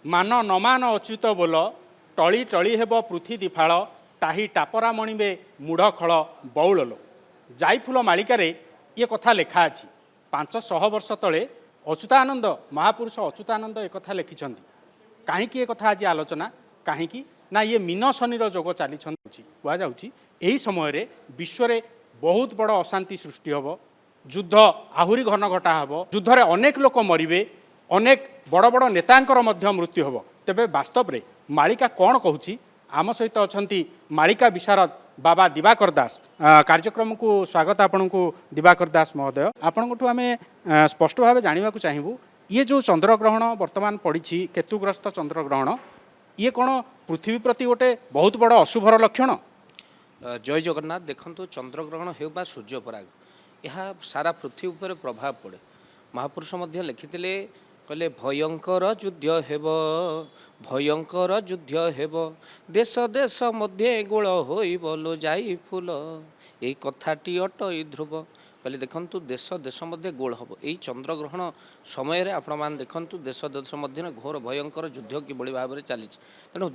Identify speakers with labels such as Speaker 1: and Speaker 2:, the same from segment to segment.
Speaker 1: मान नमान अच्युत बोल टली टली हेब पृथ्वी दिफाल ताही टापरा मणिबे मूढ़ खल बौल जाईफुल मालिकारे ये कथा लेखा अछि 500 वर्ष तले अच्युतानंद महापुरुष अच्युतानंद एक कथा लिखिछन्ति काहींकि ये कथा आज आलोचना काहींकि ना ये मीन शनिर जोग चली कह यही समय विश्व में बहुत बड़ अशांति सृष्टि हम युद्ध आहुरी घन घटा हम युद्ध में अनेक लोक मरवे अनेक बड़ बड़ नेतांकर मध्य मृत्यु हम तेबे वास्तव में मालिका कौन कहूँ आम सहित अच्छा मालिका विशारद बाबा दिवाकर दास कार्यक्रम को स्वागत आपण को दिवाकर दास महोदय आपंठ आम स्पष्ट भाव जानवा चाहबू ये जो चंद्रग्रहण वर्तमान पड़ी केतुग्रस्त चंद्रग्रहण ये कौन पृथ्वी प्रति गोटे बहुत बड़ अशुभर लक्षण।
Speaker 2: जय जगन्नाथ देखु चंद्रग्रहण हो सूर्यपराग यह सारा पृथ्वी पर प्रभाव पड़े महापुरुष लिखिते कहले भयंकर युद्ध हेब भयंकर युद्ध हेब देश देश मध्य गोल हो जाई फूल यही कथाटी अटई ध्रुव कहले देखु देश देश मध्य गोल हम यही चंद्रग्रहण समय आपण मैंने देखु देश देश मध्य घोर भयंकर युद्ध किभली भाव में चली तेणु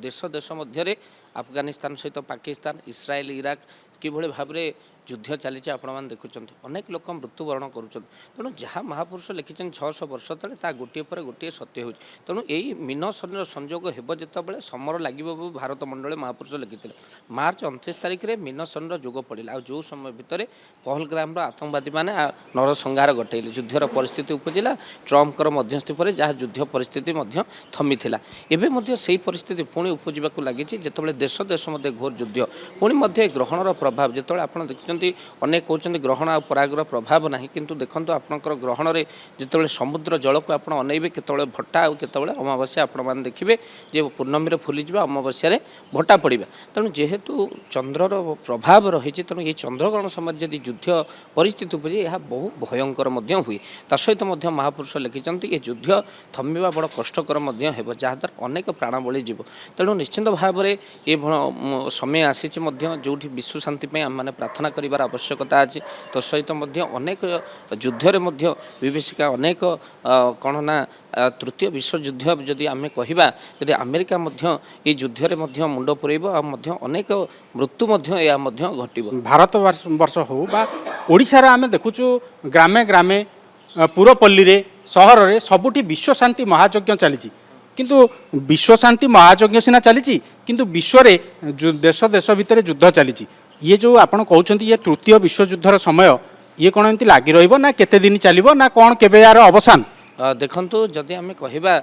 Speaker 2: देश देश मध्य अफगानिस्तान सहित पाकिस्तान इस्राएल इराक किभली भाव में युद्ध चली आपण मैंने देखुं अनेक लोक मृत्युवरण करुँच तेणु जहाँ महापुरुष लिखिं 600 वर्ष तले ता गोटे पर गोटे सत्य हो तेणु यही मीन शनि संयोग हो जिते समर लगे भारत मंडल महापुरुष लिखिते मार्च 29 तारिख में मीन शनि जोग पड़ा आ जो समय भितर पहलग्राम आतंकवादी मैंने नरसंहार घटेले युद्धर परिस्थिति उपजिला ट्रम्पर मध्यस्थी पर जहाँ युद्ध परिस्थिति थमी एवं से परिस्थिति पुणी उपजा लगी जिते देश देश मध्य घोर युद्ध पुणी ग्रहणर प्रभाव जो आप देखते अनेक कहते ग्रहण आ परागर प्रभाव ना किंतु देखो आपंकर ग्रहण में जिते समुद्र जल को आप अनेबे केतले भट्टा और केतले अमावास्या आपण मैंने देखिए जे पूर्णमी फुली अमावास्या भट्टा पड़ा तेणु जेहेतु चंद्रर प्रभाव रही तेणु ये चंद्रग्रहण समय जदि युद्ध परिस्थिति उपजे यह बहु भयंकर हुए ता सहित महापुरुष लिखिं ये युद्ध थमिबा बड़ कष्टकर हो जहाँद्वारा अनेक प्राणबली जीव तेणु निश्चिंत भाव में ये समय आसी जो विश्व शांति आम मैंने प्रार्थना कर आवश्यकता अच्छी तो सहित अनेक युद्धरे विभीषिका अनेक कौन ना तृतीय विश्व युद्ध जदि आम कहवा जदि अमेरिका ये युद्धरे मुंड पुरेब अनेक मृत्यु घटब
Speaker 1: भारत वर्ष हो ओडिशार आम देखुचु ग्रामे ग्रामे पुरपल्ली रे सहर रे सबुठी विश्व शांति महायज्ञ चली किंतु विश्व शांति महायज्ञ सिना चली किंतु विश्व रे देश देश भितर युद्ध चली ये जो आपण कहते ये तृतीय विश्व युद्धर समय ये कौन एमती लगी रहा केते दिन चलो ना कौन केबे यार अवसान
Speaker 2: देखंतु जदि आम कहवा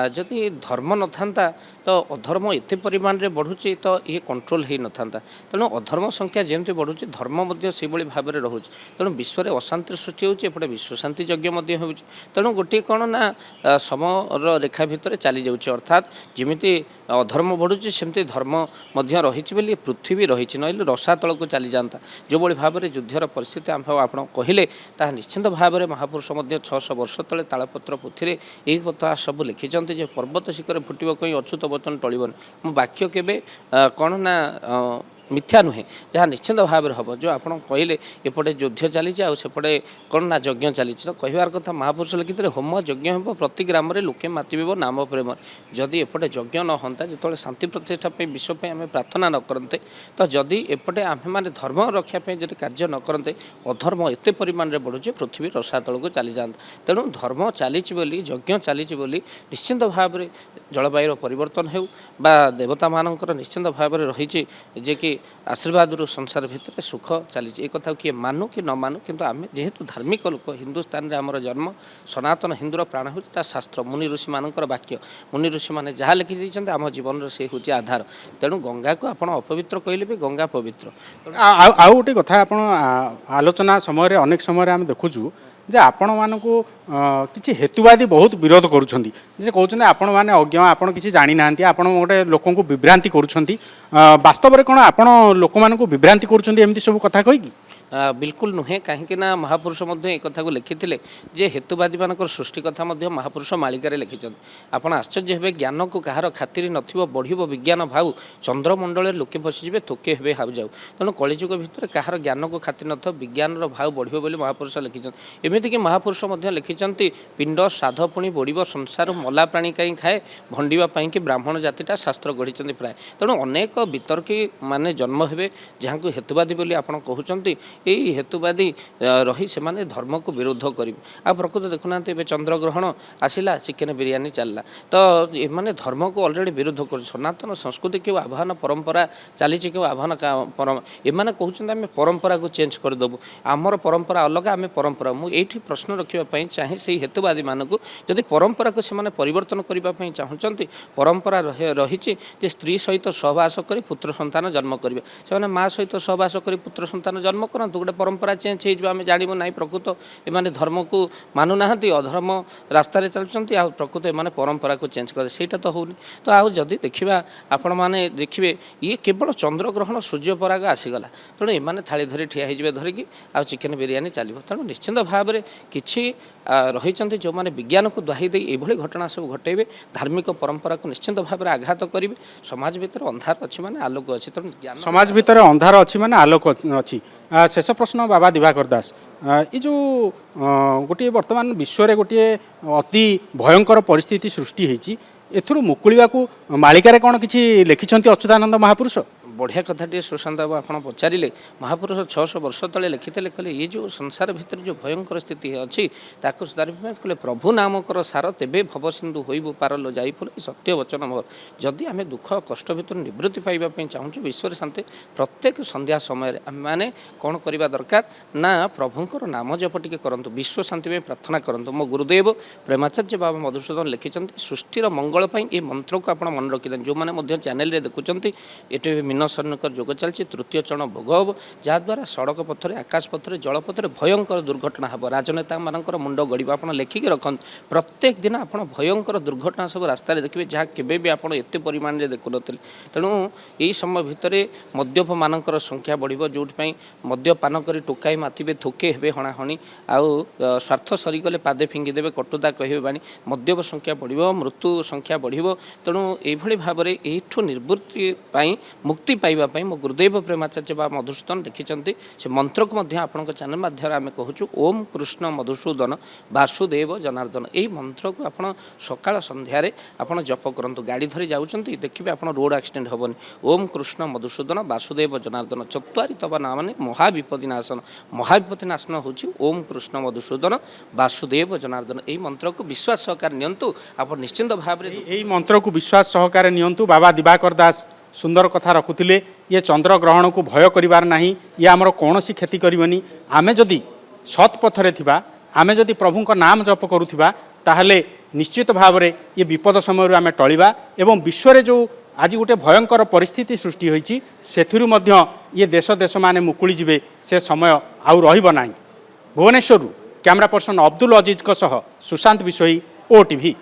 Speaker 2: जदि धर्म न था तो अधर्म एत परिमाण में बढ़ुची तो ये कंट्रोल हो न था तेणु अधर्म संख्या जमी बढ़ुची धर्म से भाव में रोचे तेणु विश्व में अशांति सृष्टि होपटे विश्व शांति यज्ञ हो तेणु गोटे कौन ना समर रेखा भितर चली जाऊँच अर्थात जमी अधर्म बढ़ुची सेमती धर्म रही पृथ्वी रही ना रसातल को चली जाता जो भाव में युद्धर परिस्थिति आप कहले ता निश्चिंत भाव में महापुरुष 600 वर्ष तले तालपत्र पोथी यही कथा सब लिखिं पर्वत शिखर फुटब कहीं अच्युत वचन टलन मो वाक्य केबे कौन ना मिथ्या नुहे जहाँ निश्चिंत भाव में हम जो आप कहले एपटे युद्ध चली सेपटे कौन ना यज्ञ चली तो कहबार कथा महापुरुष लिखिते होम यज्ञ हो प्रति ग्राम लोके मातिब नाम प्रेम जदि एपटे यज्ञ न होता जो शांति प्रतिष्ठा विश्व आम प्रार्थना न करते तो जदि एपटे आम मैंने धर्म रक्षापी जब कार्य न करते अधर्म एत परिमाण में बढ़ुचे पृथ्वी रसातल को चली जाता तेणु धर्म चली यज्ञ चली निश्चिंत भाव में जलवायु परिवर्तन हो देवता मानकर निश्चिंत भाव में रही जे कि आशीर्वाद संसार भितर सुख चली एक कथा किए मानु कि न मानु किंतु आम जेहेतु धार्मिक लोक हिंदुस्तान में आमर जन्म सनातन हिंदूर प्राण हो शास्त्र मुनि ऋषि मानकर वाक्य मुनि ऋषि मैंने जहाँ लिखि आम जीवन से हूँ आधार तेणु गंगा को आप अपवित्र कहले भी गंगा पवित्र
Speaker 1: आउ गोटे कथा आप आलोचना समय अनेक समय आम देखुचु जे आपण मानकु किछि हेतुवादी बहुत विरोध करुछंती जे कहउछन्ते आपण माने अज्ञ आपण किछि जानि नांती आपण गोटे लोकंकु विभ्रांति करुछंती वास्तव रे कोन आपण लोक मानकु विभ्रांति करुछंती एमती सब कथा कहि कि
Speaker 2: बिल्कुल नुहे कहीं महापुरुष एक कथा को लिखी जे हेतुवादी मान सृष्टि कथा महापुरुष मालिकार लिखिं आप आश्चर्य हे ज्ञान को कहार खातिर नथिबो बढ़िबो विज्ञान भाव चंद्रमंडल लोके फसीजे थोके हे हाउ जाऊ तेणु कलिजुग भितर कहार ज्ञान को खातिर न विज्ञान भाव बढ़िबो बोली महापुरुष लिखिं एमती कि महापुरुष लिखिं पिंड श्राद्ध पुणी बढ़ संसार मला प्राणी कहीं खाए भंडापी कि ब्राह्मण जातिटा शास्त्र गढ़ी प्राय तेणु अनेक वितर्की माने जन्म हे जहाँ को हेतुवादी बोली आप कहते यही हेतुवादी रही से माने धर्म को विरोध करेंगे आ प्रकृत देखुना ए चंद्रग्रहण आसला चिकेन बिरियानी चलला तो ये धर्म को अलरेडी विरोध कर सनातन संस्कृति क्यों आह्वान परंपरा चली क्यों आह्वान एमाने कहते आम परंपरा को चेंज करदेबू आमर परंपरा अलग आम परंपरा मुझे प्रश्न रखापी चाहे से हेतुवादी मानक जदि परंपरा को से परिवर्तन करने चाहते परंपरा रही स्त्री सहित सहवास कर पुत्र संतान जन्म करेंगे से माँ सहित सहवास कर पुत्र संतान जन्म करूँ गोटे परंपरा चेंज हो जानू ना प्रकृत एमाने धर्म को मानुना अधर्म रास्तार चलुँच आ प्रकृत एमाने परंपरा को चेंज करे से तो होनी तो आउ जदि देखा आपण मैंने देखिए ये केवल चंद्रग्रहण सूर्यपराग आसीगला तेणु एमाने थाली धरी ठिया हो धरिकी आ चिकेन बिरियानी चलो तेणु निश्चिंत भाव में किसी रही जो मैंने विज्ञान को दुहाई दे ये घटना सब घटेबे धार्मिक परंपरा को निश्चिंत भाव में आघात करेंगे समाज भितर अंधार अच्छी माने आलोक अच्छी तेणु
Speaker 1: समाज भितर अंधार अच्छी माने आलोक अच्छी शेष प्रश्न बाबा दिवाकर दास ये जो गोटे वर्तमान विश्व में गोटे अति भयंकर परिस्थिति सृष्टि होती एथुरु मुकुलिबा को मालिकारे कौन किसी लिखिं अच्युतानंद महापुरुष
Speaker 2: बढ़िया कथाटे सुशांत बाबू आप पचारे महापुरुष 600 वर्ष तले लिखिते कहले ये जो संसार भितर जो भयंकर स्थिति अच्छी ताको सुधारिबा कहले प्रभु नामकर सार तेबे भव सिंधु होइबो पारलो जाइफुल सत्य वचन मोर जदि आम दुख कष्ट भितर निवृत्ति पाइबा पई चाहूँ विश्व शांति प्रत्येक संध्या समय आम मैंने कौन करवा दरकार ना प्रभुंकर नाम जप टिके करंतु विश्व शांति में प्रार्थना करंतु मो गुरुदेव प्रेमाचार्य बाबा मधुसूदन लिखिं सृष्टिर मंगल ये मंत्र को आप मन रखिदें जो मैंने चैनल देखुं ये मीन शरणकर जोग चलती तृतीय चरण भोग हम जहाद्वारा सड़क पथर आकाश पथर जल पथर भयंकर दुर्घटना हम राजनेता मानकर मुंड गड़ आप लिखिकी रखते प्रत्येक दिन आप भयंकर दुर्घटना सब रास्त देखिए जहाँ केवे भी आप एत परिमाण में देखुन तेणु यही समय भितर मद्यप मानकर संख्या बढ़ जो मद्यपान कर टोकाई माथिबे थोके हे हणाहणी आउ स्वार्थ सरीगले पादे फिंगिदेवे कटुता कहे बाणी मद्यप संख्या बढ़ मृत्यु संख्या बढ़ तेणु ये भाव में यू निवृत्ति मुक्ति पाइबापी मो गुरुदेव प्रेमाचार्य बा मधुसूदन लिखिं से मंत्र को आपण चैनल माध्यम आम कहूँ ओम कृष्ण मधुसूदन वासुदेव जनार्दन यही मंत्र को आप सकाल संध्यारे आप जप करूँ गाड़ी धरी जाऊँच देखिए आप रोड एक्सीडेंट हेनी ओम कृष्ण मधुसूदन वासुदेव जनार्दन चत्वारी तब ना मैंने महाविपदिनाशन महाविपदिनाशन हूँ ओम कृष्ण मधुसूदन वासुदेव जनार्दन यही मंत्र को विश्वास सहकार नियंतु आप निश्चिंत भाव में
Speaker 1: यही मंत्र को विश्वास सहकार नियंतु बाबा दिवाकर दास सुंदर कथा रखुले ये चंद्र ग्रहण को भय करिवार नहीं ये आमर कौन सी क्षति करबनी आमे जदि सत् पथरे थिबा आमे जदि प्रभु का नाम जप करुथिबा ताहले निश्चित भाव में ये विपद समय आमे टलिबा एवं विश्व रे जो आज गोटे भयंकर परिस्थिति सृष्टि होईची सेथिरु मध्य ये देश देश माने मुकुली जिवे से समय आउ रहिबो नाही। भुवनेश्वर कैमरा पर्सन अब्दुल अजीज को सह सुशांत बिशोई ओटीवी।